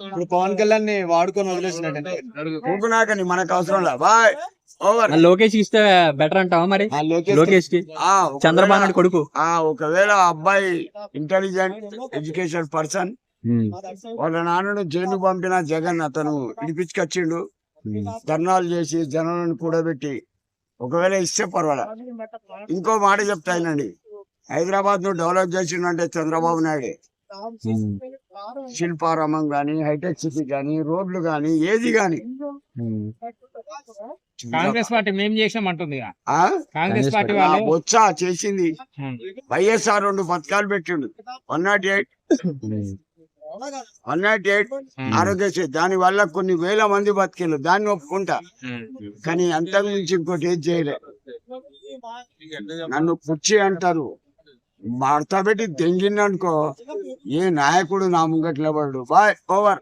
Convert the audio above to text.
ఇప్పుడు పవన్ కళ్యాణ్ ని వాడుకొని వదిలేసినట్టు ఊకునాకని మనకు అవసరం లే బాయ్ ఓవర్. లోకేష్ ఇస్తే బెటర్ అంటావా మరి? లోకేష్ కి చంద్రబాబు నాయుడు కొడుకు ఒకవేళ అబ్బాయి ఇంటెలిజెంట్ ఎడ్యుకేషన్ పర్సన్, వాళ్ళ నాన్నను జైలు పంపిన జగన్ అతను ఇడిపించుకొచ్చిండు, ధర్నాలు చేసి జనాలను కూడబెట్టి. ఒకవేళ ఇస్తే పర్వాలే. ఇంకో మాట చెప్తానండి, హైదరాబాద్ ను డెవలప్ చేసిండంటే చంద్రబాబు నాయుడు. శిల్పారామం గాని, హైటెక్ సిటీ గాని, రోడ్లు గాని, ఏది గాని. కాంగ్రెస్ పార్టీ మేము చేసామంటుంది. కాంగ్రెస్ పార్టీ వాళ్ళు వచ్చా చేసింది. వైఎస్ఆర్ 2 పథకాలు పెట్టిండు, 108 ఆరోగ్యశ్రీ. దాని వల్ల కొన్ని వేల మంది బతికిండు, దాన్ని ఒప్పుకుంటా. కానీ అంతకు మించి ఇంకోటి ఏది చేయలే. నన్ను కుర్చీ అంటారు, భర్త పెట్టి దెంగిందనుకో, ఏ నాయకుడు నా ముంగట్ల పడు. Bye over.